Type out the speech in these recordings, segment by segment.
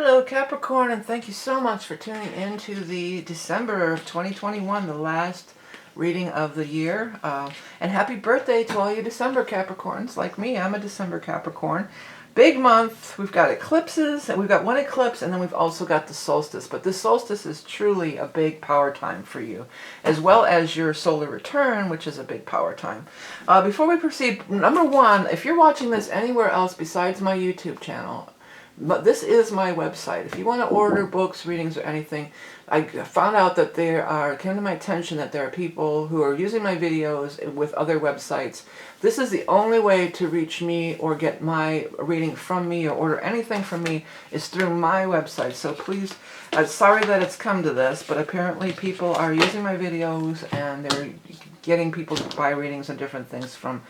Hello Capricorn, and thank you so much for tuning in to the December of 2021, the last reading of the year. And happy birthday to all you December Capricorns like me. I'm a December Capricorn. Big month. We've got eclipses, and we've got one eclipse, and then we've also got the solstice. But this solstice is truly a big power time for you, as well as your solar return, which is a big power time. Before we proceed, number one, if you're watching this anywhere else besides my YouTube channel, but this is my website. If you want to order books, readings, or anything, I found out that came to my attention that there are people who are using my videos with other websites. This is the only way to reach me or get my reading from me or order anything from me is through my website. So please, I'm sorry that it's come to this, but apparently people are using my videos and they're getting people to buy readings and different things from.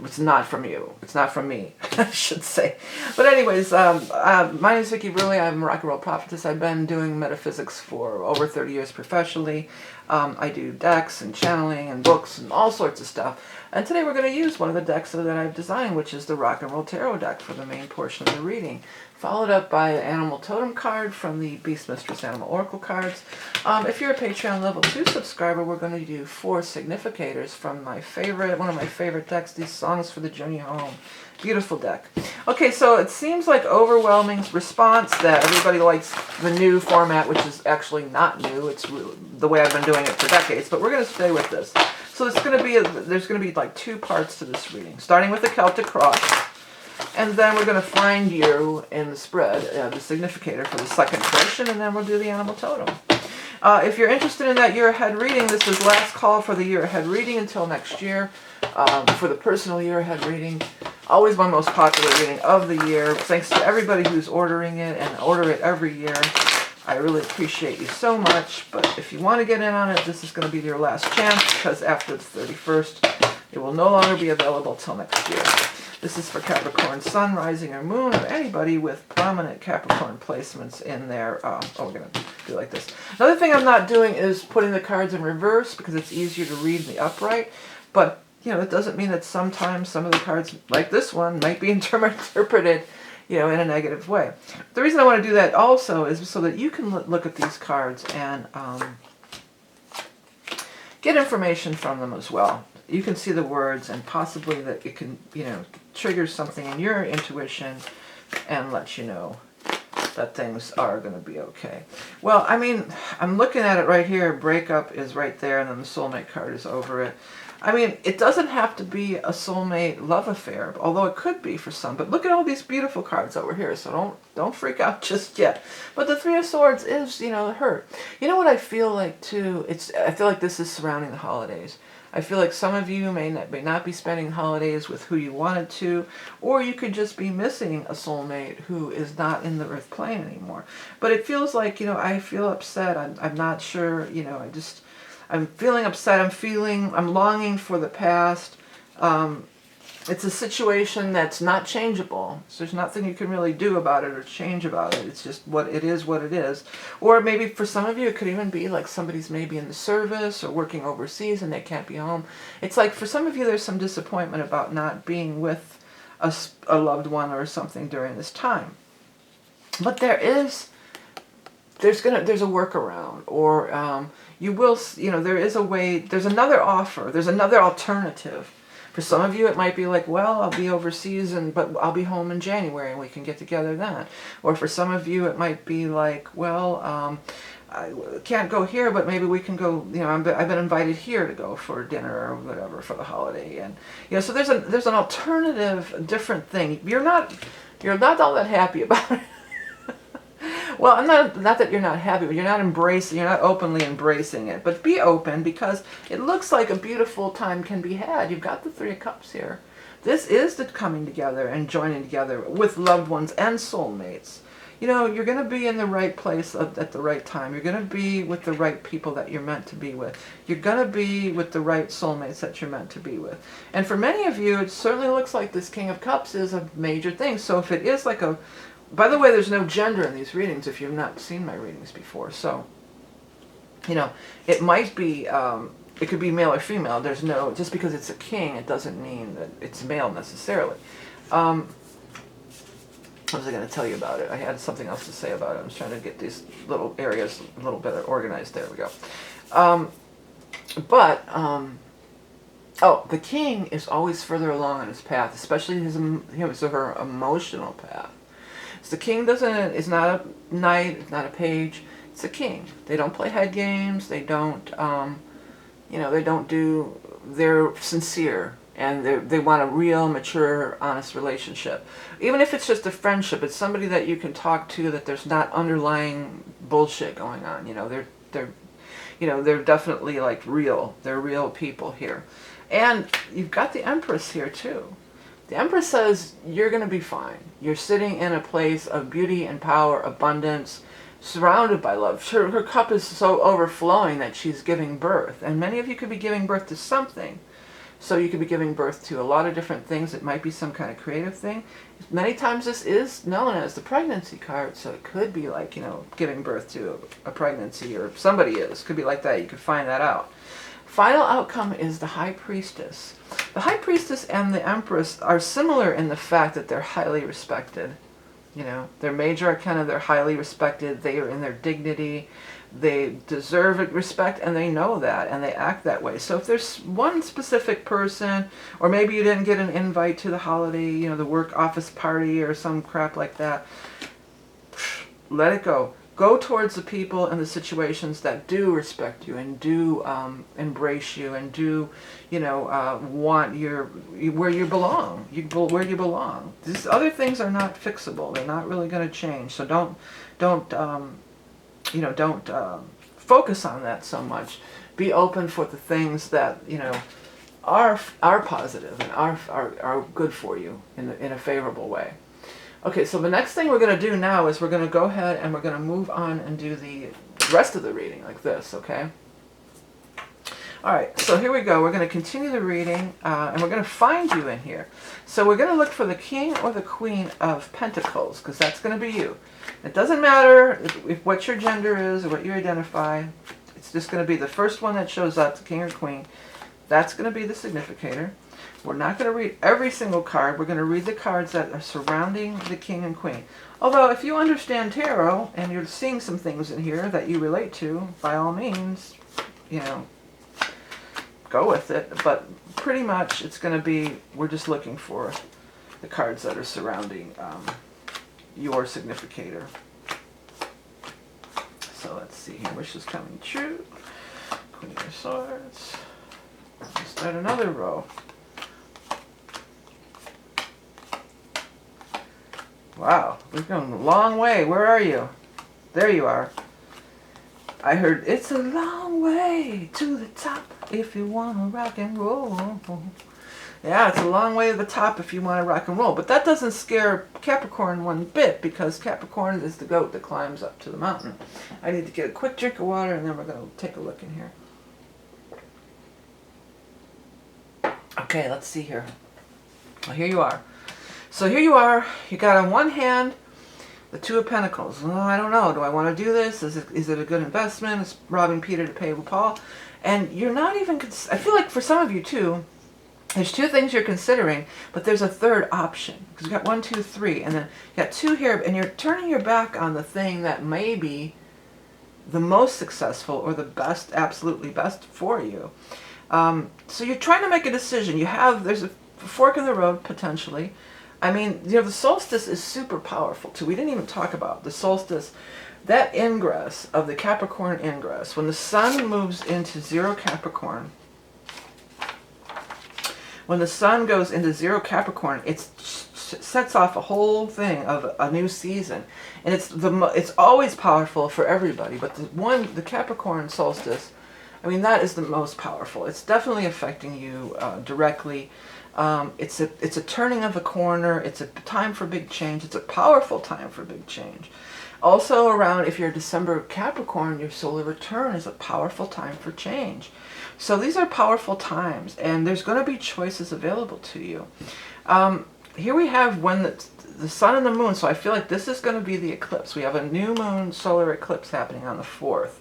It's not from you. It's not from me, I should say. But anyways, my name is vickieverlie. I'm a rock and roll prophetess. I've been doing metaphysics for over 30 years professionally. I do decks and channeling and books and all sorts of stuff. And today we're going to use one of the decks that I've designed, which is the Rock and Roll Tarot deck for the main portion of the reading. Followed up by an Animal Totem card from the Beast Mistress Animal Oracle cards. If you're a Patreon level 2 subscriber, we're going to do 4 significators from one of my favorite decks, these Songs for the Journey Home. Beautiful deck. Okay, so it seems like overwhelming response that everybody likes the new format, which is actually not new. It's the way I've been doing it for decades, but we're going to stay with this. So it's going to be there's going to be like 2 parts to this reading, starting with the Celtic Cross, and then we're going to find you in the spread, the significator for the second portion, and then we'll do the Animal Totem. If you're interested in that year ahead reading, this is last call for the year ahead reading until next year. For the personal year ahead reading, always my most popular reading of the year. Thanks to everybody who's ordering it and order it every year. I really appreciate you so much, but if you want to get in on it, this is going to be your last chance, because after the 31st, it will no longer be available till next year. This is for Capricorn Sun, Rising, or Moon, or anybody with prominent Capricorn placements in their... we're going to do like this. Another thing I'm not doing is putting the cards in reverse, because it's easier to read in the upright, but you know, it doesn't mean that sometimes some of the cards, like this one, might be interpreted, you know, in a negative way. The reason I want to do that also is so that you can look at these cards and get information from them as well. You can see the words, and possibly that it can, you know, trigger something in your intuition and let you know that things are going to be okay. Well, I mean, I'm looking at it right here. Breakup is right there, and then the soulmate card is over it. I mean, it doesn't have to be a soulmate love affair, although it could be for some. But look at all these beautiful cards over here, so don't freak out just yet. But the Three of Swords is, you know, hurt. You know what I feel like too? I feel like this is surrounding the holidays. I feel like some of you may not be spending holidays with who you wanted to, or you could just be missing a soulmate who is not in the earth plane anymore. But it feels like, you know, I feel upset. I'm not sure, you know, I'm feeling upset. I'm longing for the past. It's a situation that's not changeable. So there's nothing you can really do about it or change about it. It's just what it is, what it is. Or maybe for some of you, it could even be like somebody's maybe in the service or working overseas and they can't be home. It's like for some of you, there's some disappointment about not being with a loved one or something during this time. But there's a workaround, or you will, you know, there is a way, there's another offer, there's another alternative. For some of you, it might be like, well, I'll be overseas, but I'll be home in January and we can get together then. Or for some of you, it might be like, well, I can't go here, but maybe we can go, you know, I've been invited here to go for dinner or whatever for the holiday. And, you know, so there's an alternative, different thing. You're not all that happy about it. Well, not that you're not happy, but you're not openly embracing it. But be open, because it looks like a beautiful time can be had. You've got the Three of Cups here. This is the coming together and joining together with loved ones and soulmates. You know, you're going to be in the right place at the right time. You're going to be with the right people that you're meant to be with. You're going to be with the right soulmates that you're meant to be with. And for many of you, it certainly looks like this King of Cups is a major thing. So if it is like a... By the way, there's no gender in these readings if you've not seen my readings before. So, you know, it might be, it could be male or female. There's no, just because it's a king, it doesn't mean that it's male necessarily. What was I going to tell you about it? I had something else to say about it. I was trying to get these little areas a little better organized. There we go. Oh, the king is always further along on his path, especially his or her emotional path. So the king is not a knight, it's not a page. It's a king. They don't play head games. They don't, they don't do. They're sincere. And they want a real, mature, honest relationship. Even if it's just a friendship, it's somebody that you can talk to, that there's not underlying bullshit going on. They're definitely like real. They're real people here. And you've got the Empress here too. The Empress says you're going to be fine. You're sitting in a place of beauty and power, abundance, surrounded by love. Her cup is so overflowing that she's giving birth. And many of you could be giving birth to something. So you could be giving birth to a lot of different things. It might be some kind of creative thing. Many times this is known as the pregnancy card, so it could be like, giving birth to a pregnancy, or somebody is. Could be like that. You could find that out. Final outcome is the High Priestess. The High Priestess and the Empress are similar in the fact that they're highly respected. They're major arcana, they're highly respected, they are in their dignity. They deserve respect, and they know that, and they act that way. So if there's one specific person, or maybe you didn't get an invite to the holiday, the work office party or some crap like that, let it go. Go towards the people and the situations that do respect you and do embrace you and do, want where you belong. Where you belong. These other things are not fixable. They're not really going to change. So don't focus on that so much. Be open for the things that are positive and are good for you in a favorable way. Okay, so the next thing we're going to do now is we're going to go ahead and we're going to move on and do the rest of the reading like this, okay? All right, so here we go. We're going to continue the reading, and we're going to find you in here. So we're going to look for the King or the Queen of Pentacles, because that's going to be you. It doesn't matter what your gender is or what you identify. It's just going to be the first one that shows up, the King or Queen. That's going to be the significator. We're not going to read every single card. We're going to read the cards that are surrounding the King and Queen. Although, if you understand tarot and you're seeing some things in here that you relate to, by all means, go with it. But pretty much it's going to be, we're just looking for the cards that are surrounding your significator. So let's see here. Wish is coming true. Queen of Swords. Let's start another row. Wow, we've gone a long way. Where are you? There you are. I heard, it's a long way to the top if you want to rock and roll. Yeah, it's a long way to the top if you want to rock and roll. But that doesn't scare Capricorn one bit, because Capricorn is the goat that climbs up to the mountain. I need to get a quick drink of water, and then we're going to take a look in here. Okay, let's see here. Well, here you are. So here you are. You got on one hand the Two of Pentacles. Oh, I don't know. Do I want to do this? Is it a good investment? Is robbing Peter to pay Paul? And you're not even... I feel like for some of you too, there's two things you're considering, but there's a third option. Because you got 1, 2, 3, and then you got 2 here, and you're turning your back on the thing that may be the most successful or the best, absolutely best for you. So you're trying to make a decision. There's a fork in the road, potentially. I mean, the solstice is super powerful too. We didn't even talk about the solstice. That ingress of the Capricorn ingress, when the sun moves into 0 Capricorn, when the sun goes into 0 Capricorn, it sets off a whole thing of a new season. And it's always powerful for everybody, but the Capricorn solstice, I mean, that is the most powerful. It's definitely affecting you directly. It's a turning of a corner. It's a time for big change. It's a powerful time for big change. Also around, if you're December Capricorn, your solar return is a powerful time for change. So these are powerful times, and there's going to be choices available to you. Here we have when the sun and the moon, so I feel like this is going to be the eclipse. We have a new moon solar eclipse happening on the 4th.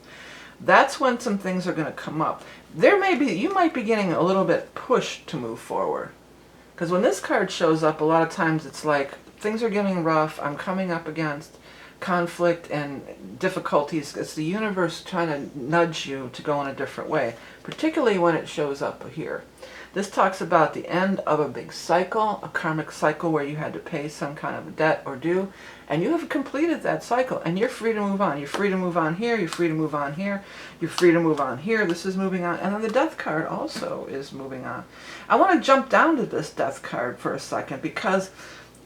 That's when some things are going to come up. You might be getting a little bit pushed to move forward. Because when this card shows up, a lot of times it's like things are getting rough. I'm coming up against conflict and difficulties. It's the universe trying to nudge you to go in a different way, particularly when it shows up here. This talks about the end of a big cycle, a karmic cycle where you had to pay some kind of a debt or due, and you have completed that cycle, and you're free to move on. You're free to move on here, you're free to move on here, you're free to move on here. This is moving on, and then the death card also is moving on. I want to jump down to this death card for a second, because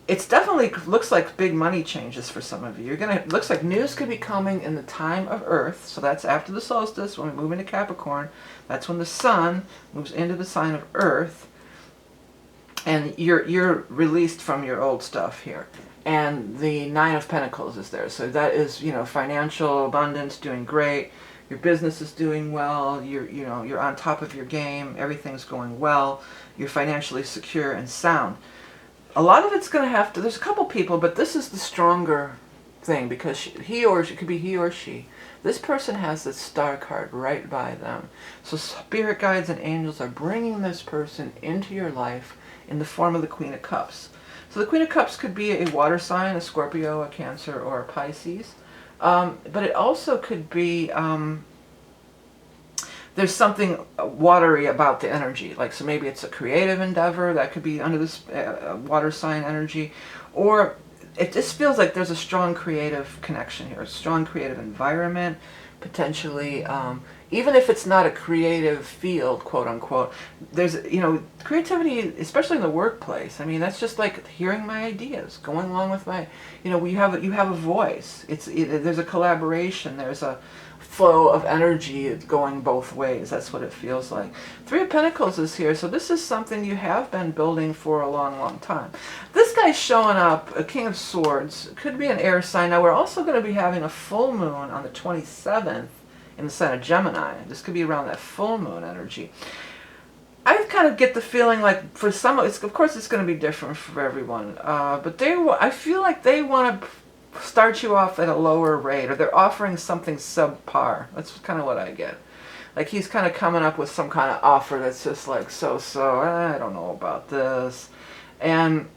it's definitely looks like big money changes for some of you. Looks like news could be coming in the time of Earth, so that's after the solstice, when we move into Capricorn. That's when the sun moves into the sign of Earth, and you're released from your old stuff here. And the Nine of Pentacles is there, so that is, you know, financial abundance, doing great. Your business is doing well. You're on top of your game. Everything's going well. You're financially secure and sound. A lot of it's going to have to, there's a couple people, but this is the stronger thing, because he or she, it could be he or she. This person has this star card right by them. So spirit guides and angels are bringing this person into your life in the form of the Queen of Cups. So the Queen of Cups could be a water sign, a Scorpio, a Cancer, or a Pisces. But it also could be, there's something watery about the energy. Like, so maybe it's a creative endeavor that could be under this water sign energy. Or it just feels like there's a strong creative connection here, a strong creative environment, potentially. Even if it's not a creative field, quote unquote, there's, you know, creativity, especially in the workplace. I mean, that's just like hearing my ideas, going along with my, you know, you have a voice. There's a collaboration. There's a flow of energy going both ways. That's what it feels like. Three of Pentacles is here, so this is something you have been building for a long, long time. This guy's showing up, a King of Swords, could be an air sign. Now, we're also going to be having a full moon on the 27th in the sign of Gemini. This could be around that full moon energy. I kind of get the feeling like for some, of course it's going to be different for everyone, but I feel like they want to start you off at a lower rate, or they're offering something subpar. That's kind of what I get. Like, he's kind of coming up with some kind of offer that's just like, I don't know about this. And,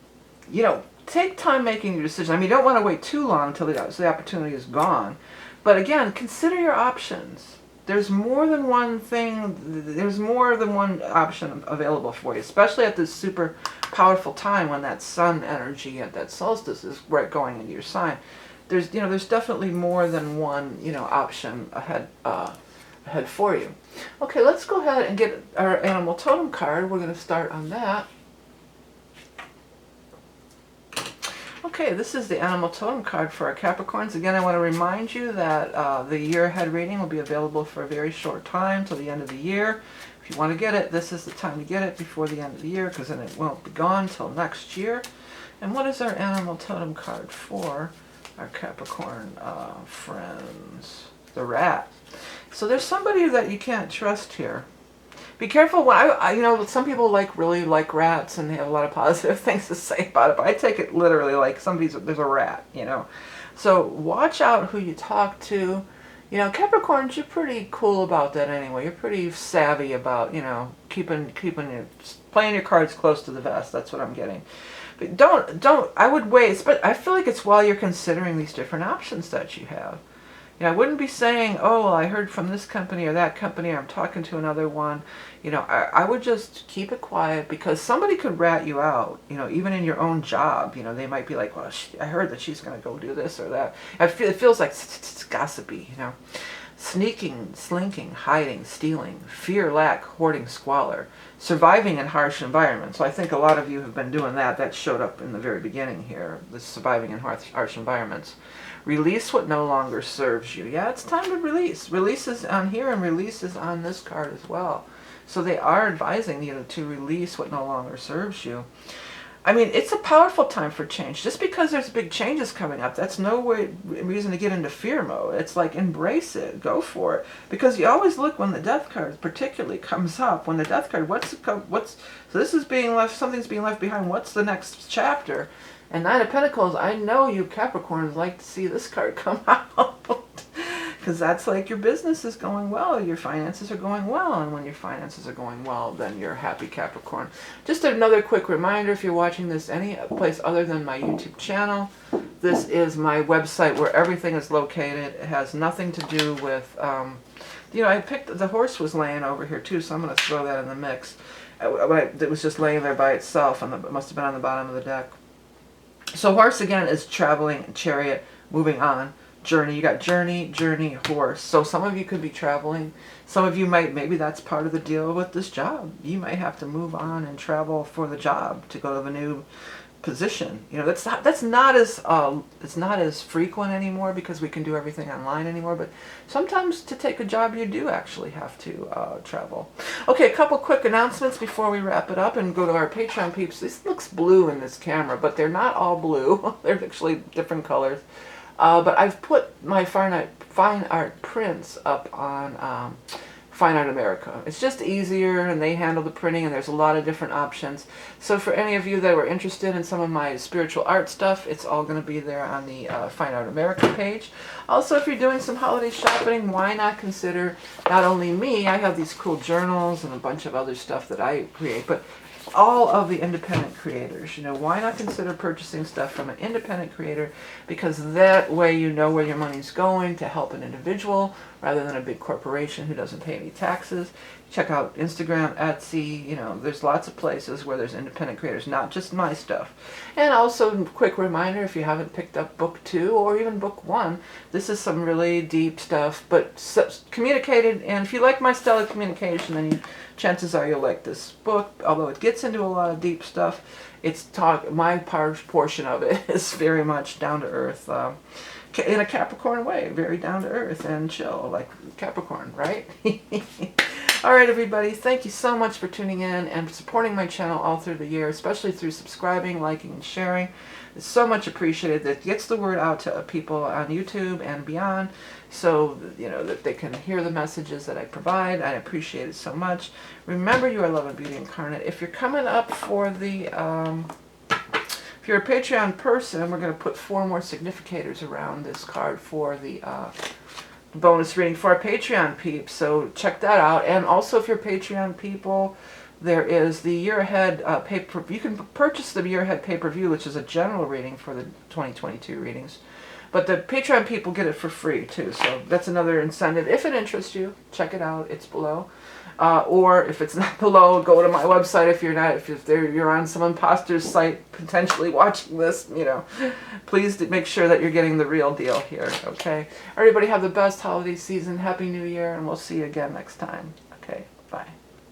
you know, take time making your decision. I mean, you don't want to wait too long until the opportunity is gone. But again, consider your options. There's more than one thing, there's more than one option available for you, especially at this super powerful time when that sun energy at that solstice is right going into your sign. There's definitely more than one, you know, option ahead for you. Okay, let's go ahead and get our animal totem card. We're going to start on that. Okay, this is the animal totem card for our Capricorns. Again, I want to remind you that the year ahead reading will be available for a very short time till the end of the year. If you want to get it, this is the time to get it before the end of the year, because then it won't be gone till next year. And what is our animal totem card for our Capricorn friends? The rat. So there's somebody that you can't trust here. Be careful. You know, some people really like rats, and they have a lot of positive things to say about it, but I take it literally like there's a rat, you know. So watch out who you talk to. You know, Capricorns, you're pretty cool about that anyway. You're pretty savvy about, you know, playing your cards close to the vest. That's what I'm getting. But I would wait, but I feel like it's while you're considering these different options that you have. You know, I wouldn't be saying, oh, well, I heard from this company or that company, or I'm talking to another one. You know, I would just keep it quiet, because somebody could rat you out, you know, even in your own job. You know, they might be like, well, I heard that she's going to go do this or that. It feels like it's gossipy, you know. Sneaking, slinking, hiding, stealing, fear, lack, hoarding, squalor, surviving in harsh environments. So I think a lot of you have been doing that. That showed up in the very beginning here, the surviving in harsh environments. Release what no longer serves you. Yeah, it's time to release. Release is on here, and release is on this card as well. So they are advising you to release what no longer serves you. I mean, it's a powerful time for change. Just because there's big changes coming up, that's no reason to get into fear mode. It's like, embrace it. Go for it. Because you always look when the death card particularly comes up. When the death card, so this is being left, something's being left behind. What's the next chapter? And Nine of Pentacles, I know you Capricorns like to see this card come out. Because that's like your business is going well, your finances are going well, and when your finances are going well, then you're happy, Capricorn. Just another quick reminder, if you're watching this any place other than my YouTube channel, this is my website where everything is located. It has nothing to do with, you know, I picked, the horse was laying over here too, so I'm going to throw that in the mix. It was just laying there by itself, and it must have been on the bottom of the deck. So horse, again, is traveling, chariot, moving on. Journey, you got journey, journey, horse. So some of you could be traveling. Some of you might, maybe that's part of the deal with this job. You might have to move on and travel for the job to go to a new position. You know, that's not as it's not as frequent anymore because we can do everything online anymore. But sometimes to take a job, you do actually have to travel. Okay, a couple quick announcements before we wrap it up and go to our Patreon peeps. This looks blue in this camera, but they're not all blue. They're actually different colors. But I've put my fine art prints up on Fine Art America. It's just easier, and they handle the printing, and there's a lot of different options. So for any of you that were interested in some of my spiritual art stuff, it's all going to be there on the Fine Art America page. Also, if you're doing some holiday shopping, why not consider not only me, I have these cool journals and a bunch of other stuff that I create, but all of the independent creators. You know, why not consider purchasing stuff from an independent creator, because that way you know where your money's going to help an individual rather than a big corporation who doesn't pay any taxes. Check out Instagram, Etsy, you know, there's lots of places where there's independent creators, not just my stuff. And also, quick reminder, if you haven't picked up book 2 or even book 1, this is some really deep stuff, but communicated, and if you like my style of communication, then chances are you'll like this book. Although it gets into a lot of deep stuff, my portion of it is very much down to earth, in a Capricorn way, very down to earth and chill, like Capricorn, right? All right, everybody, thank you so much for tuning in and supporting my channel all through the year, especially through subscribing, liking, and sharing. It's so much appreciated. That gets the word out to people on YouTube and beyond, so you know that they can hear the messages that I provide. I appreciate it so much. Remember, you are love and beauty incarnate. If you're coming up for the if you're a Patreon person, we're going to put 4 more significators around this card for the bonus reading for our Patreon peeps. So check that out. And also, if you're Patreon people, there is the year ahead you can purchase the year ahead pay-per-view, which is a general reading for the 2022 readings. But the Patreon people get it for free too. So that's another incentive. If it interests you, check it out. It's below. Or if it's not below, go to my website. If you're not, if you're on some imposter's site potentially watching this, you know, please make sure that you're getting the real deal here. Okay. Everybody have the best holiday season. Happy New Year, and we'll see you again next time.